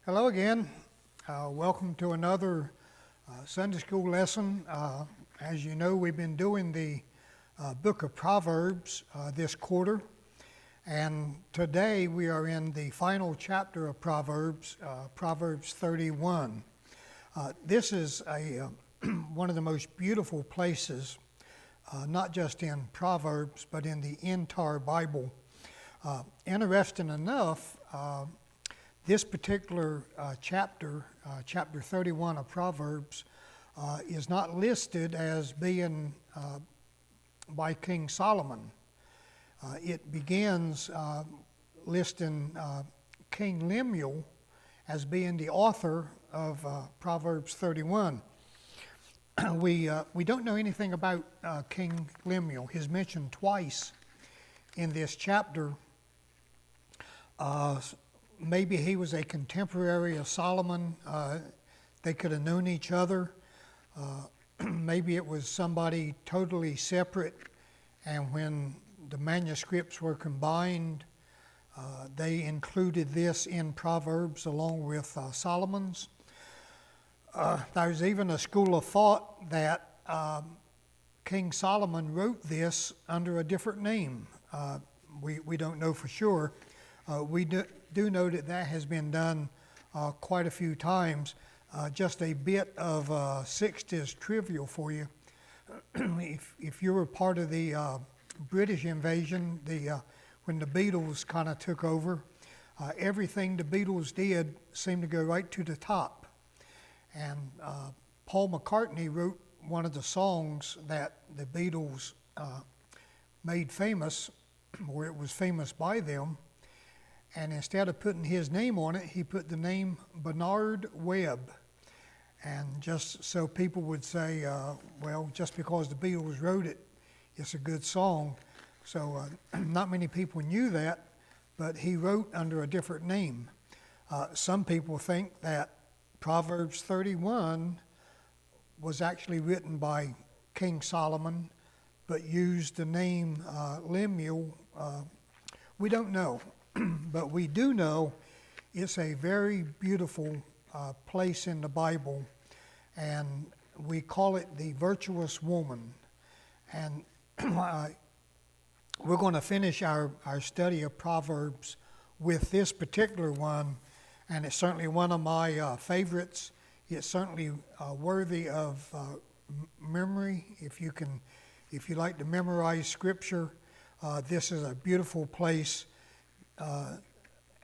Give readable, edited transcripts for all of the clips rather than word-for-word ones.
Hello again. Welcome to another Sunday school lesson. As you know, we've been doing the book of Proverbs this quarter, and today we are in the final chapter of Proverbs, Proverbs 31. This is one of the most beautiful places, not just in Proverbs, but in the entire Bible. Interesting enough, this particular chapter, chapter 31 of Proverbs, is not listed as being by King Solomon. It begins listing King Lemuel as being the author of Proverbs 31. We don't know anything about King Lemuel. He's mentioned twice in this chapter. Maybe he was a contemporary of Solomon. They could have known each other. Maybe it was somebody totally separate, and when the manuscripts were combined, they included this in Proverbs along with Solomon's. There's even a school of thought that King Solomon wrote this under a different name. We don't know for sure. We do know that has been done quite a few times. Just a bit of 60s trivial for you. if you were part of the British invasion, when the Beatles kind of took over, everything the Beatles did seemed to go right to the top. And Paul McCartney wrote one of the songs that the Beatles made famous, or it was famous by them. And instead of putting his name on it, he put the name Bernard Webb. And just so people would say, well, just because the Beatles wrote it, it's a good song. So not many people knew that, but he wrote under a different name. Some people think that Proverbs 31 was actually written by King Solomon, but used the name Lemuel. We don't know. But we do know it's a very beautiful place in the Bible, and we call it the virtuous woman. And we're going to finish our study of Proverbs with this particular one, and it's certainly one of my favorites. It's certainly worthy of memory. If you like to memorize Scripture, this is a beautiful place.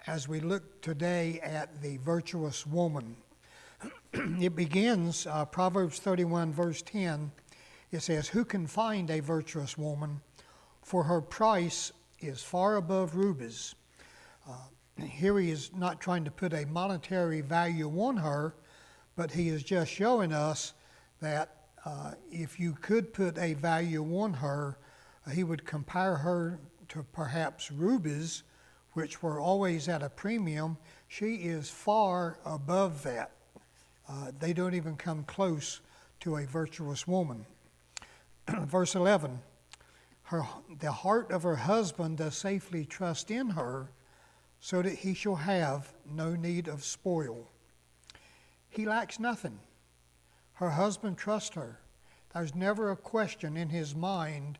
As we look today at the virtuous woman. It begins, Proverbs 31 verse 10, it says, "Who can find a virtuous woman? For her price is far above rubies." Here he is not trying to put a monetary value on her, but he is just showing us that if you could put a value on her, he would compare her to perhaps rubies, which were always at a premium. She is far above that. They don't even come close to a virtuous woman. Verse 11, the heart of her husband does safely trust in her, so that he shall have no need of spoil. He lacks nothing. Her husband trusts her. There's never a question in his mind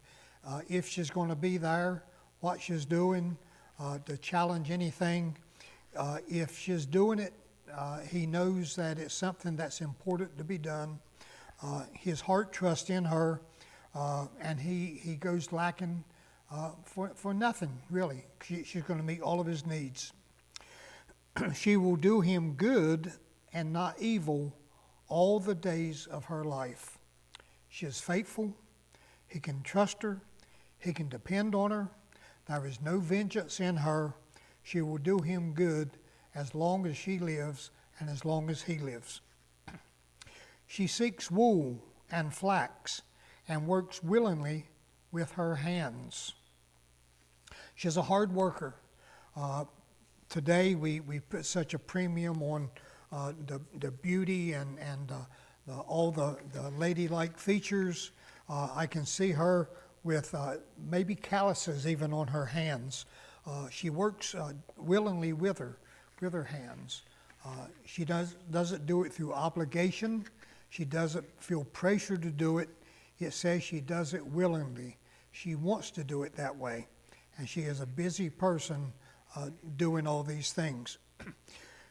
if she's going to be there, what she's doing, to challenge anything. If she's doing it, he knows that it's something that's important to be done. His heart trusts in her, and he goes lacking for nothing, really. She's going to meet all of his needs. She will do him good and not evil all the days of her life. She is faithful. He can trust her. He can depend on her. There is no vengeance in her. She will do him good as long as she lives and as long as he lives. She seeks wool and flax and works willingly with her hands. She's a hard worker. Today we put such a premium on the beauty and all the ladylike features. I can see her with maybe calluses even on her hands. She works willingly with her hands. She doesn't do it through obligation. She doesn't feel pressure to do it. It says she does it willingly. She wants to do it that way. And she is a busy person doing all these things.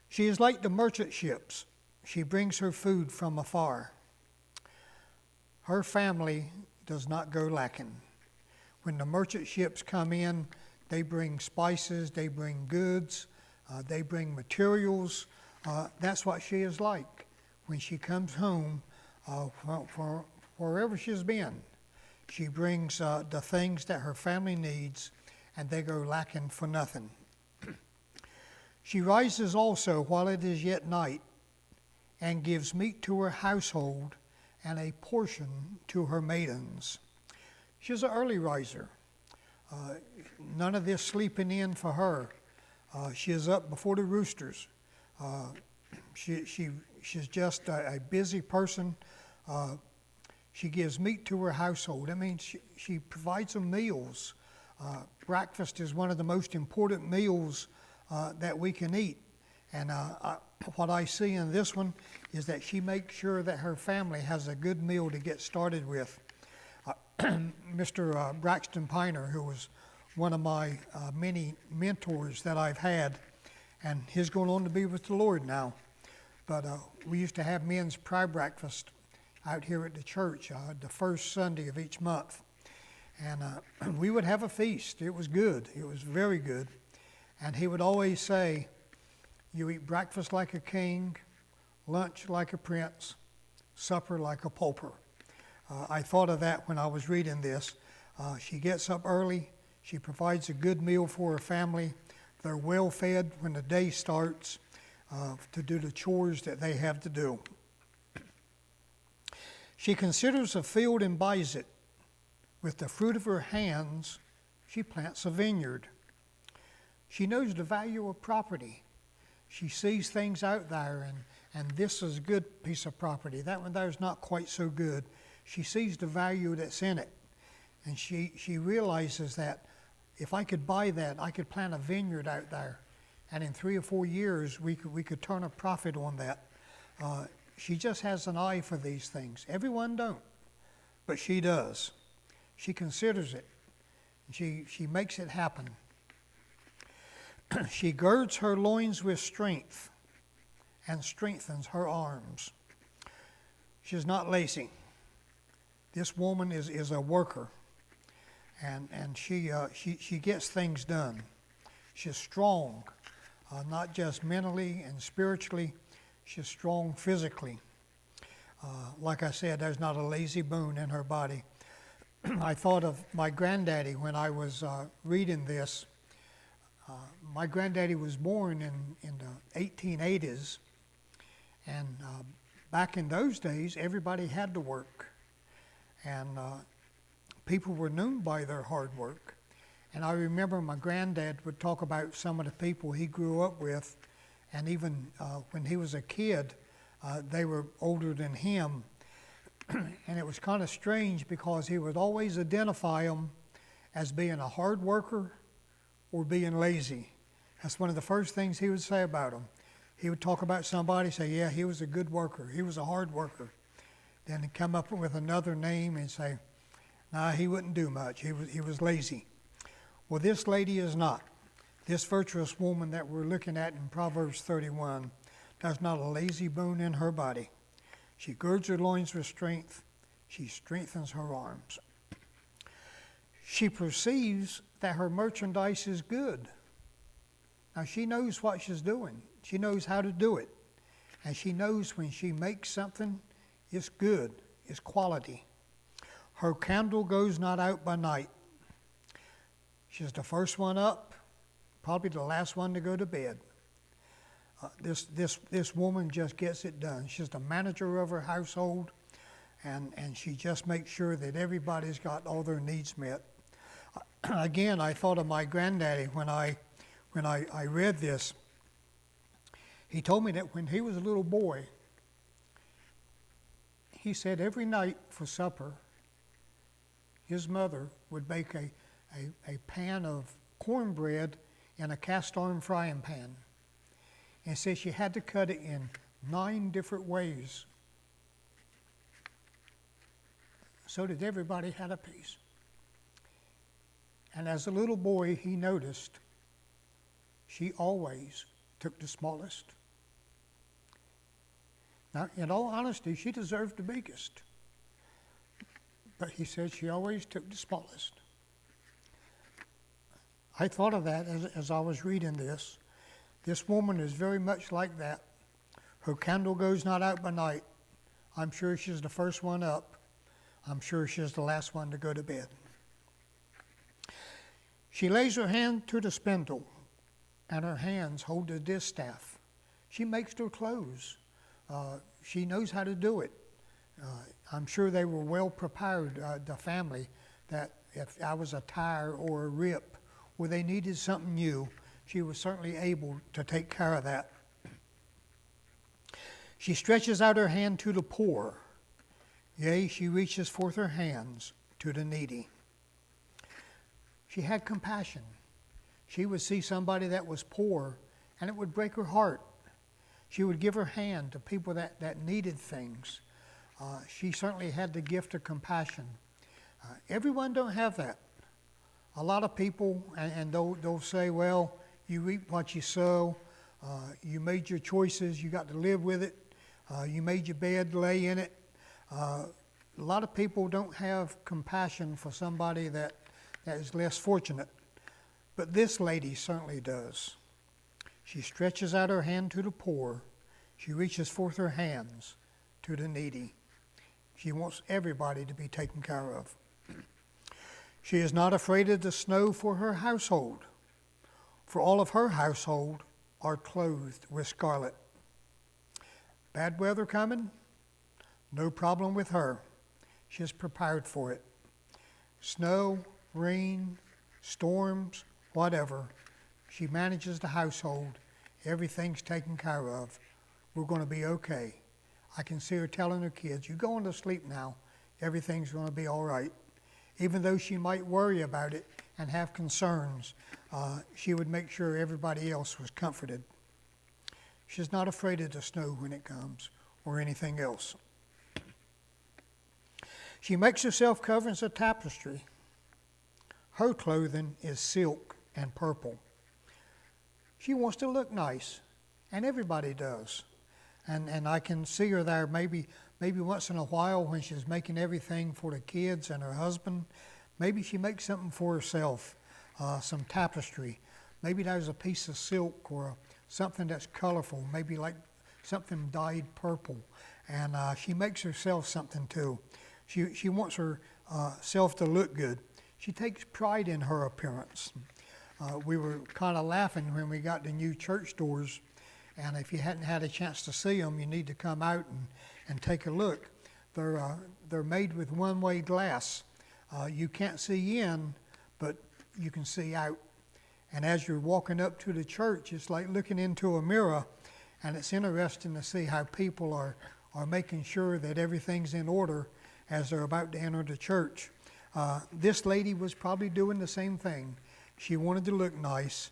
She is like the merchant ships. She brings her food from afar. Her family does not go lacking. When the merchant ships come in, they bring spices, they bring goods, they bring materials. That's what she is like. When she comes home from wherever she's been, she brings the things that her family needs, and they go lacking for nothing. She rises also while it is yet night, and gives meat to her household, and a portion to her maidens. She's an early riser. None of this sleeping in for her. She is up before the roosters. She's just a busy person. She gives meat to her household. I mean, she provides them meals. Breakfast is one of the most important meals that we can eat. And what I see in this one is that she makes sure that her family has a good meal to get started with. Mr. Braxton Piner, who was one of my many mentors that I've had, and he's going on to be with the Lord now. But we used to have men's prayer breakfast out here at the church the first Sunday of each month. And we would have a feast. It was good. It was very good. And he would always say, you eat breakfast like a king, lunch like a prince, supper like a pauper. I thought of that when I was reading this. She gets up early. She provides a good meal for her family. They're well fed when the day starts to do the chores that they have to do. She considers a field and buys it. With the fruit of her hands, she plants a vineyard. She knows the value of property. She sees things out there, and this is a good piece of property. That one there is not quite so good. She sees the value that's in it. And she realizes that if I could buy that, I could plant a vineyard out there. And in 3 or 4 years, we could turn a profit on that. She just has an eye for these things. Everyone don't, but she does. She considers it. She makes it happen. She girds her loins with strength and strengthens her arms. She's not lazy. This woman is a worker, and she gets things done. She's strong, not just mentally and spiritually. She's strong physically. Like I said, there's not a lazy bone in her body. I thought of my granddaddy when I was reading this. My granddaddy was born in the 1880s, and back in those days, everybody had to work, and people were known by their hard work. And I remember my granddad would talk about some of the people he grew up with, and even when he was a kid, they were older than him. And it was kind of strange because he would always identify them as being a hard worker or being lazy. That's one of the first things he would say about them. He would talk about somebody, say, yeah, he was a good worker. He was a hard worker. Then he'd come up with another name and say, nah, he wouldn't do much. He was lazy. Well, this lady is not. This virtuous woman that we're looking at in Proverbs 31, there's not a lazy bone in her body. She girds her loins with strength. She strengthens her arms. She perceives that her merchandise is good. Now, she knows what she's doing. She knows how to do it. And she knows when she makes something, it's good, it's quality. Her candle goes not out by night. She's the first one up, probably the last one to go to bed. This woman just gets it done. She's the manager of her household, and she just makes sure that everybody's got all their needs met. Again, I thought of my granddaddy when I read this. He told me that when he was a little boy, he said every night for supper, his mother would bake a pan of cornbread in a cast iron frying pan. And it says she had to cut it in 9 different ways so that everybody had a piece. And as a little boy, he noticed she always took the smallest. Now, in all honesty, she deserved the biggest. But he said she always took the smallest. I thought of that as I was reading this. This woman is very much like that. Her candle goes not out by night. I'm sure she's the first one up. I'm sure she's the last one to go to bed. She lays her hand to the spindle, and her hands hold the distaff. She makes their clothes. She knows how to do it. I'm sure they were well prepared, the family, that if I was a tire or a rip where they needed something new, she was certainly able to take care of that. She stretches out her hand to the poor. Yea, she reaches forth her hands to the needy. She had compassion. She would see somebody that was poor, and it would break her heart. She would give her hand to people that needed things. She certainly had the gift of compassion. Everyone don't have that. A lot of people, and they'll say, well, you reap what you sow. You made your choices. You got to live with it. You made your bed, lay in it. A lot of people don't have compassion for somebody that is less fortunate. But this lady certainly does. She stretches out her hand to the poor. She reaches forth her hands to the needy. She wants everybody to be taken care of. She is not afraid of the snow for her household, for all of her household are clothed with scarlet. Bad weather coming? No problem with her. She's prepared for it. Snow, rain, storms, whatever. She manages the household. Everything's taken care of. We're going to be okay. I can see her telling her kids, you go on to sleep now. Everything's going to be all right. Even though she might worry about it and have concerns, she would make sure everybody else was comforted. She's not afraid of the snow when it comes or anything else. She makes herself coverings of tapestry. Her clothing is silk and purple. She wants to look nice, and everybody does. And I can see her there maybe once in a while when she's making everything for the kids and her husband. Maybe she makes something for herself, some tapestry. Maybe there's a piece of silk or something that's colorful, maybe like something dyed purple. And she makes herself something too. She wants herself to look good. She takes pride in her appearance. We were kind of laughing when we got the new church doors. And if you hadn't had a chance to see them, you need to come out and take a look. They're made with one-way glass. You can't see in, but you can see out. And as you're walking up to the church, it's like looking into a mirror. And it's interesting to see how people are making sure that everything's in order as they're about to enter the church. This lady was probably doing the same thing. She wanted to look nice.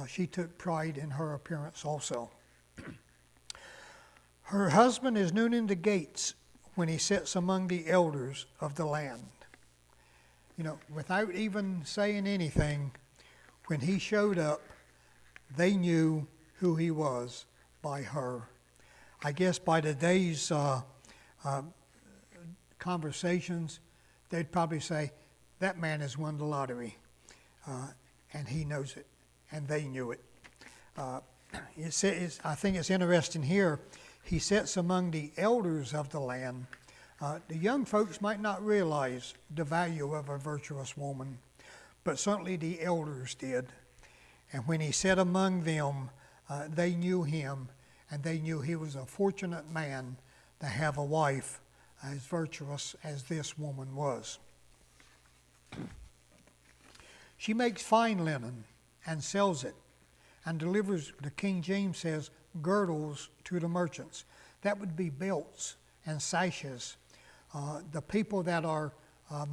She took pride in her appearance also. Her husband is nooning the gates when he sits among the elders of the land. You know, without even saying anything, when he showed up, they knew who he was by her. I guess by today's conversations, they'd probably say, that man has won the lottery, and he knows it. And they knew it. I think it's interesting here. He sits among the elders of the land. The young folks might not realize the value of a virtuous woman, but certainly the elders did. And when he sat among them, they knew him, and they knew he was a fortunate man to have a wife as virtuous as this woman was. She makes fine linen and sells it, and delivers, the King James says, girdles to the merchants. That would be belts and sashes. The people that are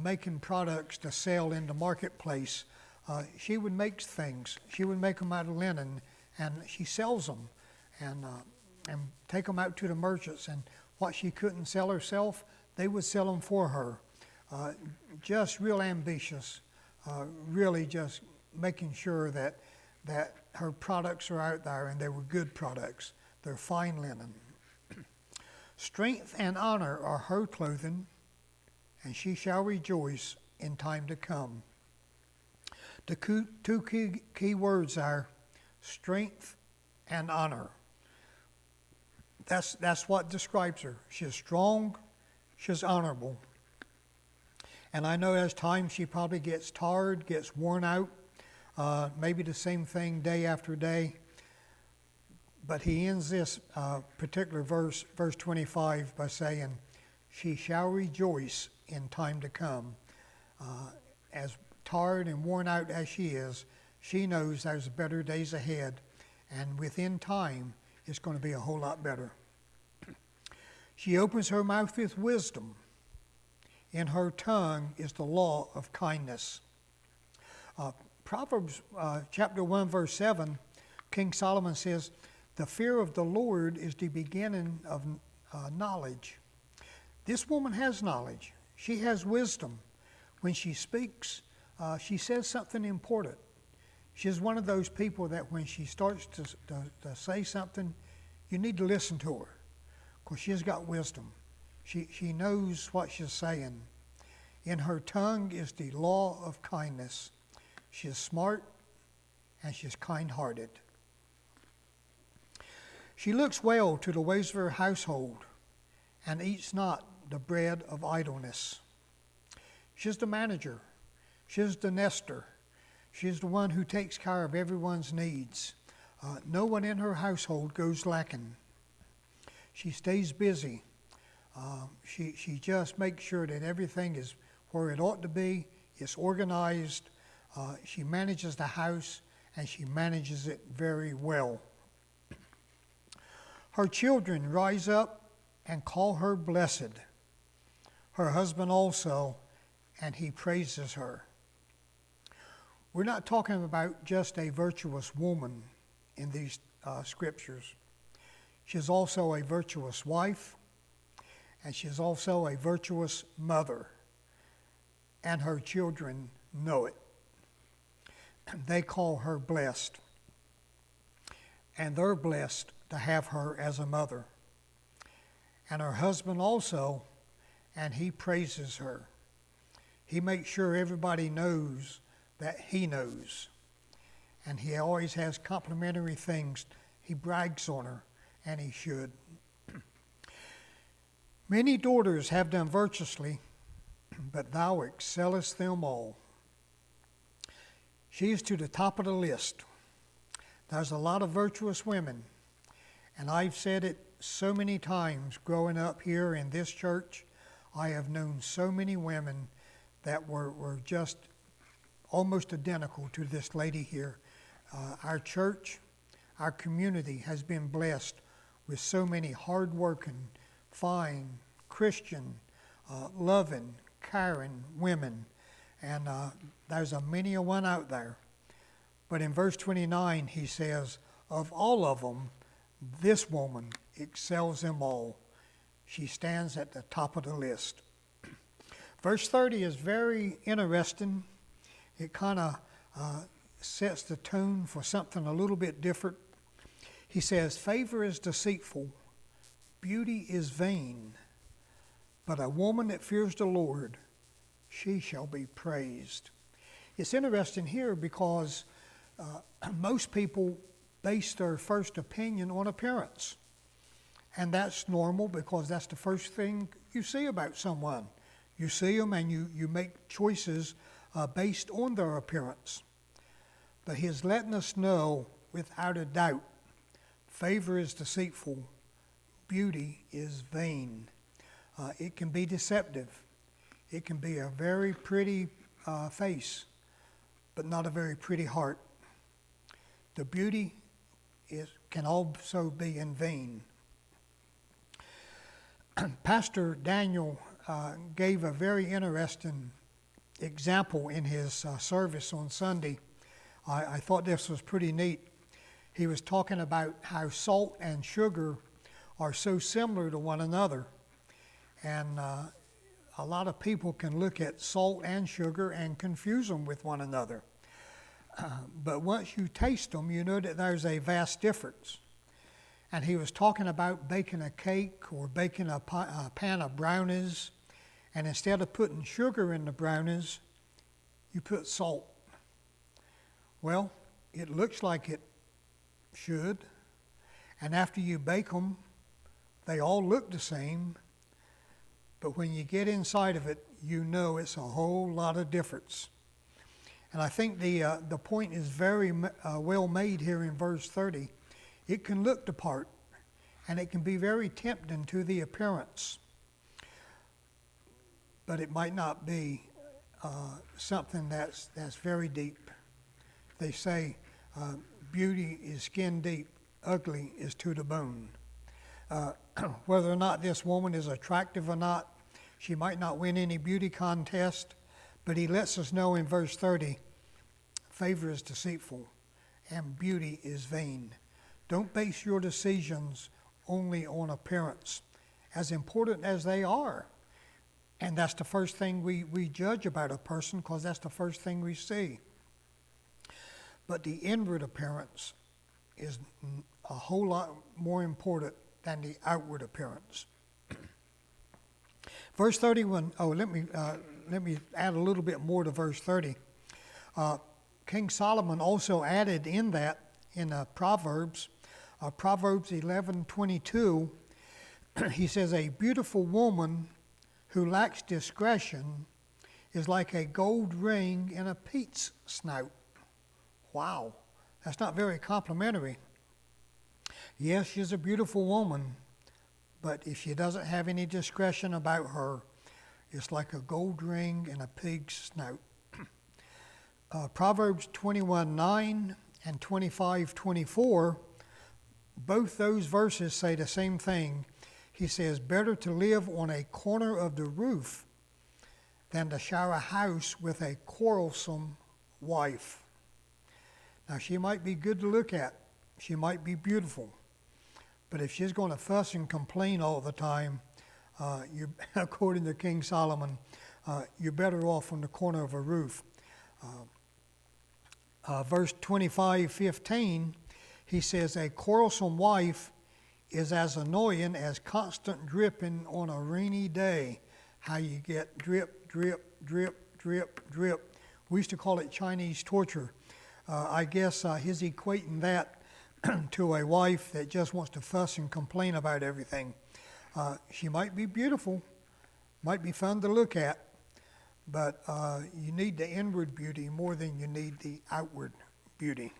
making products to sell in the marketplace, she would make things. She would make them out of linen, and she sells them. and take them out to the merchants. And what she couldn't sell herself, they would sell them for her. Just real ambitious, really just making sure that her products are out there, and they were good products. They're fine linen. Strength and honor are her clothing, and she shall rejoice in time to come. The two key words are strength and honor. That's what describes her. She's strong, she's honorable. And I know as time she probably gets tired, gets worn out, maybe the same thing day after day. But he ends this particular verse 25, by saying, she shall rejoice in time to come. As tired and worn out as she is, she knows there's better days ahead, and within time, it's going to be a whole lot better. She opens her mouth with wisdom. In her tongue is the law of kindness. Proverbs chapter 1, verse 7, King Solomon says, the fear of the Lord is the beginning of knowledge. This woman has knowledge. She has wisdom. When she speaks, she says something important. She's one of those people that when she starts to say something, you need to listen to her, because she's got wisdom. She knows what she's saying. In her tongue is the law of kindness. She is smart and she's kind-hearted. She looks well to the ways of her household and eats not the bread of idleness. She's the manager. She's the nester. She's the one who takes care of everyone's needs. No one in her household goes lacking. She stays busy. She just makes sure that everything is where it ought to be. It's organized. She manages the house, and she manages it very well. Her children rise up and call her blessed. Her husband also, and he praises her. We're not talking about just a virtuous woman in these scriptures. She's also a virtuous wife, and she's also a virtuous mother, and her children know it. They call her blessed, and they're blessed to have her as a mother. And her husband also, and he praises her. He makes sure everybody knows that he knows. And he always has complimentary things. He brags on her, and he should. Many daughters have done virtuously, but thou excellest them all. She's to the top of the list. There's a lot of virtuous women, and I've said it so many times growing up here in this church. I have known so many women that were just almost identical to this lady here. Our church, our community has been blessed with so many hard-working, fine, Christian, loving, caring women. And there's many a one out there. But in verse 29, he says, of all of them, this woman excels them all. She stands at the top of the list. Verse 30 is very interesting. It kind of sets the tone for something a little bit different. He says, favor is deceitful, beauty is vain, but a woman that fears the Lord, she shall be praised. It's interesting here because most people base their first opinion on appearance. And that's normal because that's the first thing you see about someone. You see them and you make choices based on their appearance. But he's letting us know without a doubt, favor is deceitful, beauty is vain. It can be deceptive. It can be a very pretty face, but not a very pretty heart. The beauty can also be in vain. Pastor Daniel gave a very interesting example in his service on Sunday. I thought this was pretty neat. he was talking about how salt and sugar are so similar to one another. And a lot of people can look at salt and sugar and confuse them with one another. But once you taste them, you know that there's a vast difference. And he was talking about baking a cake or baking a pan of brownies. And instead of putting sugar in the brownies, you put salt. Well, it looks like it should. And after you bake them, they all look the same. But when you get inside of it, you know it's a whole lot of difference. And I think the point is very well made here in verse 30. It can look the part, and it can be very tempting to the appearance. But it might not be something that's very deep. They say beauty is skin deep, ugly is to the bone. Whether or not this woman is attractive or not, she might not win any beauty contest, but he lets us know in verse 30, favor is deceitful and beauty is vain. Don't base your decisions only on appearance, as important as they are. And that's the first thing we judge about a person, because that's the first thing we see. But the inward appearance is a whole lot more important than the outward appearance. Verse 31, let me add a little bit more to verse 30. King Solomon also added in that, in Proverbs 11:22, he says, a beautiful woman who lacks discretion is like a gold ring in a peat's snout. Wow, that's not very complimentary. Yes, she's a beautiful woman, but if she doesn't have any discretion about her, it's like a gold ring in a pig's snout. Proverbs 21:9 and 25:24, both those verses say the same thing. He says, better to live on a corner of the roof than to share a house with a quarrelsome wife. Now, she might be good to look at. She might be beautiful. But if she's going to fuss and complain all the time, according to King Solomon, you're better off on the corner of a roof. Verse 25:15, he says, a quarrelsome wife is as annoying as constant dripping on a rainy day. How you get drip, drip, drip, drip, drip. We used to call it Chinese torture. I guess he's equating that to a wife that just wants to fuss and complain about everything. She might be beautiful, might be fun to look at, but you need the inward beauty more than you need the outward beauty.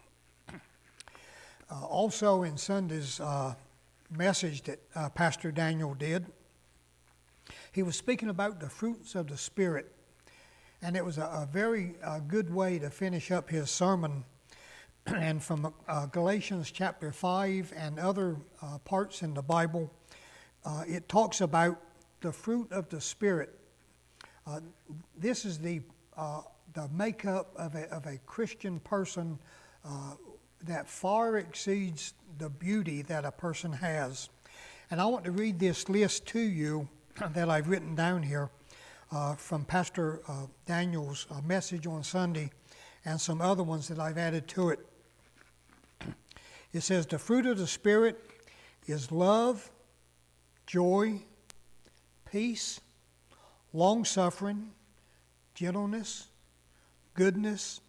Also in Sunday's message that Pastor Daniel did, he was speaking about the fruits of the Spirit. And it was a very good way to finish up his sermon. And from Galatians chapter 5 and other parts in the Bible, it talks about the fruit of the Spirit. This is the makeup of a Christian person that far exceeds the beauty that a person has. And I want to read this list to you that I've written down here from Pastor Daniel's message on Sunday and some other ones that I've added to it. It says, the fruit of the Spirit is love, joy, peace, long-suffering, gentleness, goodness,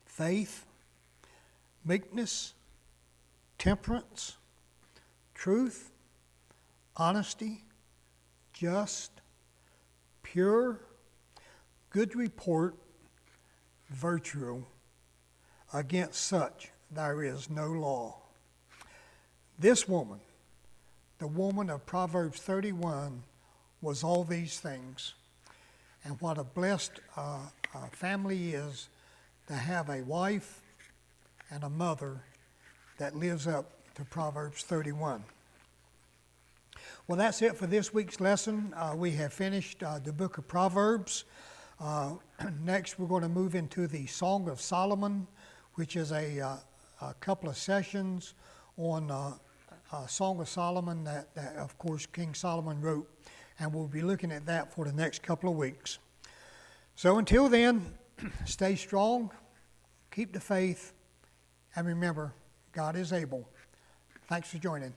faith, meekness, temperance, truth, honesty, just, pure, good report, virtue. Against such there is no law. This woman, the woman of Proverbs 31, was all these things. And what a blessed family is to have a wife and a mother that lives up to Proverbs 31. Well, that's it for this week's lesson. We have finished the book of Proverbs. Next, we're going to move into the Song of Solomon, which is a a couple of sessions on Song of Solomon that, of course, King Solomon wrote, and we'll be looking at that for the next couple of weeks. So until then, stay strong, keep the faith, and remember, God is able. Thanks for joining.